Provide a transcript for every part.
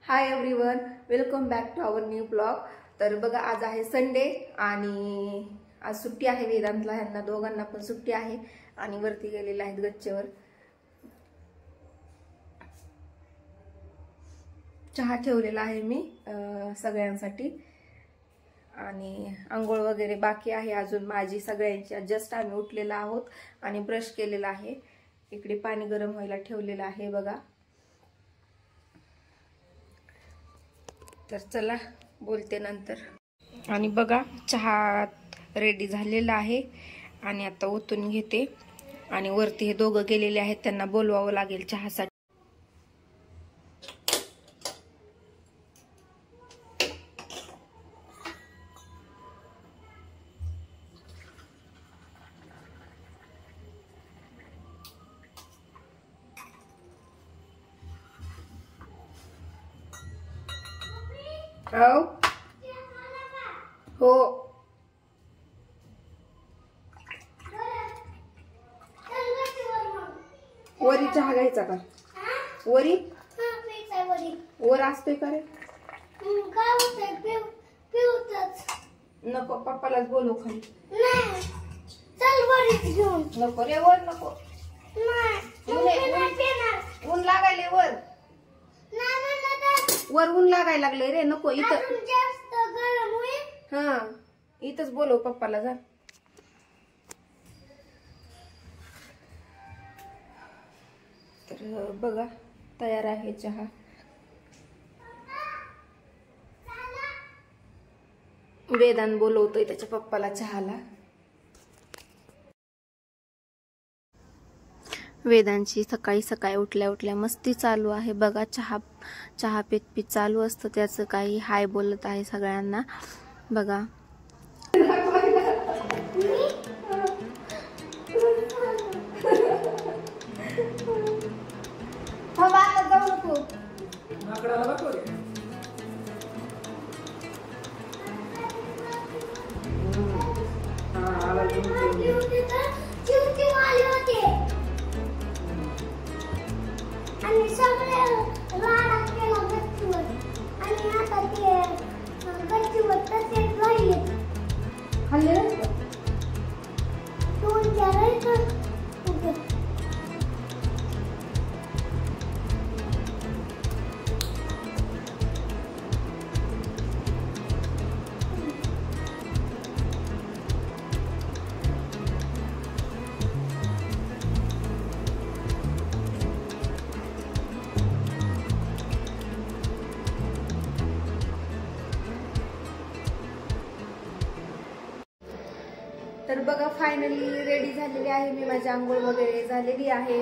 High everyone, welcome back to our new blog. तर बघा, आज आहे संडे आणि आज सुट्टी आहे वेदांतला, ह्यांना दोघांना पण सुट्टी आहे आणि वरती गेलेले आहेत गच्चीवर। चहा ठेवलेला आहे मी सगळ्यांसाठी आणि आंघोळ वगैरे बाकी आहे अजून माझी सगळ्यांची। जस्ट आम्ही उठलेलो आहोत आणि ब्रश केलेला आहे। इकडे पाणी गरम व्हायला ठेवलेलं आहे बघा। तर चला बोलते नंतर। आणि बघा, चहा रेडी झालेला आहे आणि आता ओतून घेते आणि वरती हे दोघं गेलेले आहेत, त्यांना बोलवावं लागेल चहासाठी। हो, वरी चहा घ्यायचा का? वरी वर असतोय का रे? नको, पप्पालाच बोलव खाली। नको रे, वर नको, ऊन लागायले वर, वर ऊन लागायला लागले रे, नको इथं। हा, इथंच बोलव पप्पाला जा। तर बघा, तयार आहे चहा। वेदांत बोलवतोय त्याच्या पप्पाला चहाला। वेदांची सकाळी सकाळी उठल्या उठल्या मस्ती चालू आहे बघा। चहा पीत चालू असतं त्याचं, काही हाय बोलत आहे सगळ्यांना बघा। तर बघा, फायनली रेडी झालेली आहे मी, माझी आंघोळ वगैरे झालेली आहे।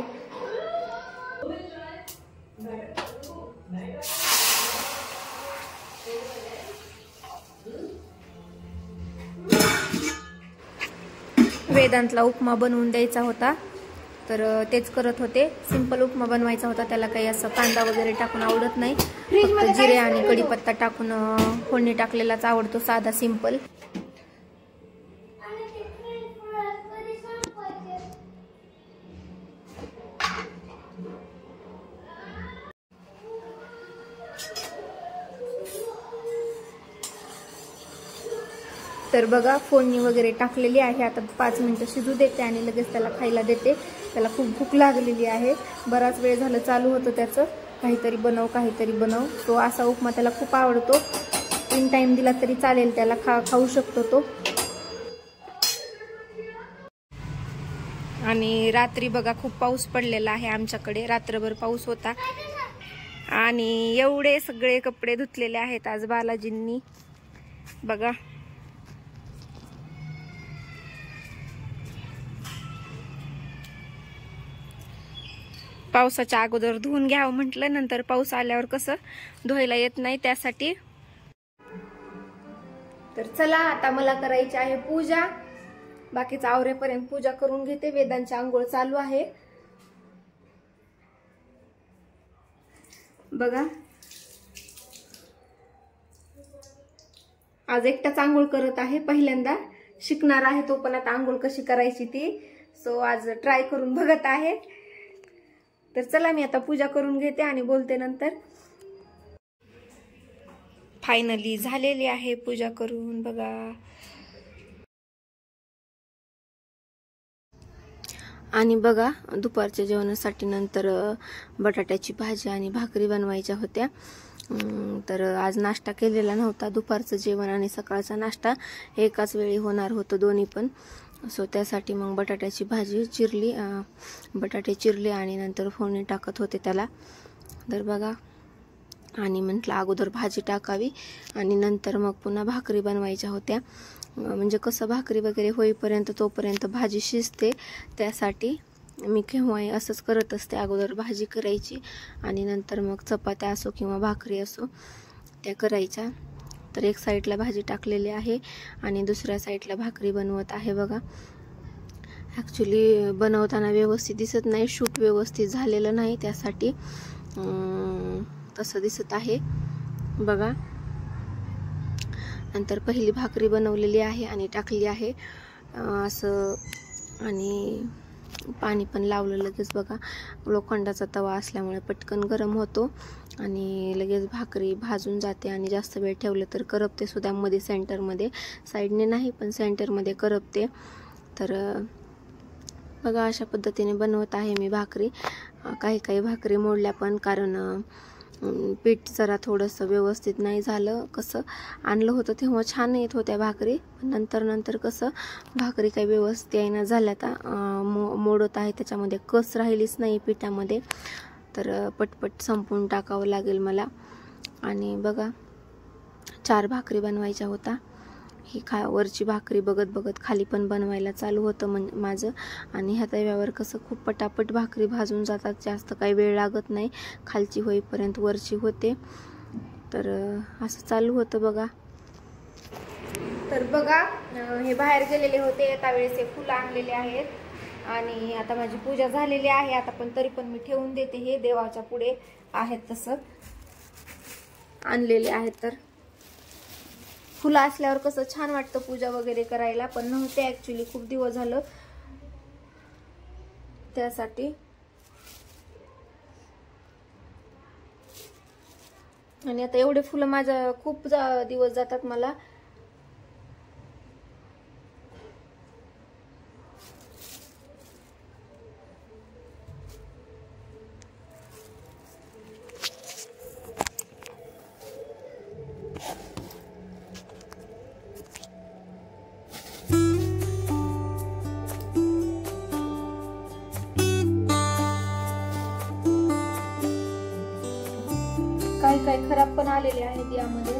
वेदांतला उपमा बनवून द्यायचा होता, तर तेच करत होते। सिंपल उपमा बनवायचा होता, त्याला काही असं कांदा वगैरे टाकून आवडत नाही, फक्त जिरे आणि कढीपत्ता टाकून फोडणी टाकलेलाच आवडतो, साधा सिंपल। तर बघा, फोडणी वगैरे टाकलेली आहे। आता 5 मिनिटं शिजू देते आणि लगेच त्याला खायला देते। त्याला खूप भूक लागलेली आहे, बराच वेळ झालं चालू होतं त्याचं, काहीतरी बनव काहीतरी बनव। तो असा उपमा त्याला खूप आवडतो, 3 टाइम दिला तरी चालेल त्याला, खाऊ शकतो तो। आणि रात्री बघा, खूप पाऊस पडलेला आहे आमच्याकडे, रात्रभर पाऊस होता आणि एवढे सगळे कपडे धुतलेले आहेत आज बालाजींनी बघा। पावसाच्या अगोदर धुवून घ्यावं म्हटलं, नंतर पाऊस आल्यावर कसं धुवायला येत नाही त्यासाठी। तर चला, आता मला करायची आहे पूजा। बाकीचं आवरेपर्यंत पूजा करून घेते। वेदांची आंघोळ चालू आहे बघा। आज एकटाच आंघोळ करत आहे, पहिल्यांदा शिकणार आहे तो पण आता आंघोळ कशी करायची ती। सो आज ट्राय करून बघत आहे। तर चला मी आता पूजा करून घेते आणि बोलते नंतर। फायनली झालेली आहे पूजा करून बघा. आणि बघा दुपारच्या जेवणासाठी नंतर बटाट्याची भाजी आणि भाकरी बनवायच्या होत्या. तर आज नाश्ता केलेला नव्हता. दुपारचं जेवण आणि सकाळचा नाश्ता एकाच वेळी होणार होतं दोन्ही पण. सो त्यासाठी मग बटाट्याची भाजी चिरली, बटाटे चिरले आणि नंतर फोडणी टाकत होते त्याला. तर बघा, आणि म्हटलं अगोदर भाजी टाकावी आणि नंतर मग पुन्हा भाकरी बनवायच्या होत्या. म्हणजे कसं भाकरी वगैरे होईपर्यंत तोपर्यंत भाजी शिजते, त्यासाठी मी केव्हाही असंच करत असते. अगोदर भाजी करायची आणि नंतर मग चपात्या असो किंवा भाकरी असो त्या करायच्या. तर एक साईडला भाजी टाकलेली आहे आणि दुसऱ्या साईडला भाकरी बनवत आहे बघा. ॲक्च्युली बनवताना व्यवस्थित दिसत नाही, शूट व्यवस्थित झालेलं नाही, त्यासाठी तसं दिसत आहे बघा. नंतर पहिली भाकरी बनवलेली आहे आणि टाकली आहे असं, आणि पाणी पण लावलं लगेच बघा. लोखंडाचा तवा असल्यामुळे पटकन गरम होतो आणि लगेच भाकरी भाजून जाते. आणि जास्त वेळ ठेवलं तर करपते सुद्धा, मध्ये सेंटरमध्ये, साईडने नाही पण सेंटरमध्ये करपते. तर बघा अशा पद्धतीने बनवत आहे मी भाकरी. काही भाकरी मोडल्या पण, कारण पीठ जरा थोडंसं व्यवस्थित नाही झालं. कसं आणलं होतं तेव्हा छान येत होत्या भाकरी, पण नंतर कसं भाकरी काही व्यवस्थित येईना झाल्या. आता मोडत आहे, त्याच्यामध्ये कस राहिलीच नाही पिठामध्ये. तर पटपट संपवून टाकावं लागेल मला. आणि बघा 4 भाकरी बनवायच्या होता. ही वरची भाकरी बघत खाली पण बनवायला चालू होतं माझं. आणि ह्या तव्यावर कसं खूप पटापट भाकरी भाजून जातात, जास्त काही वेळ लागत नाही. खालची होईपर्यंत वरची होते. तर असं चालू होतं बघा. तर बघा हे बाहेर गेलेले होते, त्यावेळेस हे फुलं आणलेले आहेत आणि आता माझी पूजा झालेली आहे. आता पण तरी पण मी ठेवून देते. हे देवाच्या पुढे आहेत तसं आणलेले आहेत. तर फुलं असल्यावर कसं छान वाटतं पूजा वगैरे करायला, पण नव्हते ऍक्च्युली, खूप दिवस झालं त्यासाठी. आणि आता एवढे फुलं माझ्या खूप दिवस जातात मला. काही खराब पण आलेले आहेत यामध्ये,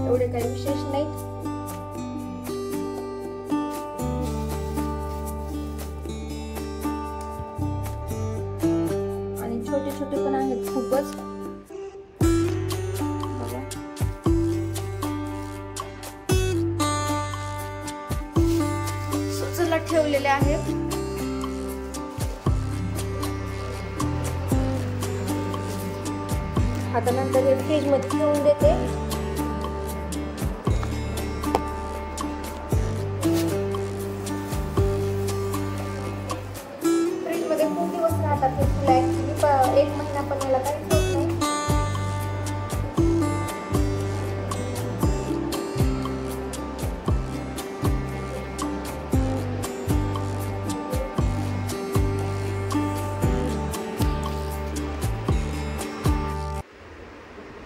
एवढे काही विशेष नाही. आणि छोटे छोटे पण आहेत खूपच. सुचला ठेवलेले आहेत. आता नंतर हे फ्रीज मध्ये ठेवून देते. फ्रीज मध्ये खूप दिवस राहतात हे फुलं, ऍक्च्युली 1 महिना पण याला काहीच होत नाही.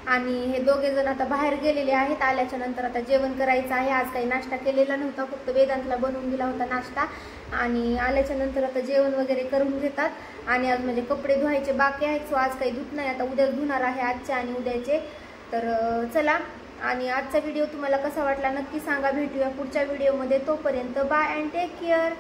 आणि हे दोघे जण आता बाहेर गेलेले आहेत. आल्याच्या नंतर आता जेवण करायचं आहे. आज काही नाश्ता केलेला नव्हता, फक्त वेदांतला बनवून दिला होता नाश्ता. आणि आल्याच्या नंतर आता जेवण वगैरे करून घेतात. आणि आज म्हणजे कपडे धुवायचे बाकी आहेत, सो आज काही धुत नाही, आता उद्या धुणार आहे, आजचे आणि उद्याचे. तर चला, आणि आजचा व्हिडिओ तुम्हाला कसा वाटला नक्की सांगा. भेटूया पुढच्या व्हिडिओमध्ये. तोपर्यंत बाय अँड टेक केअर.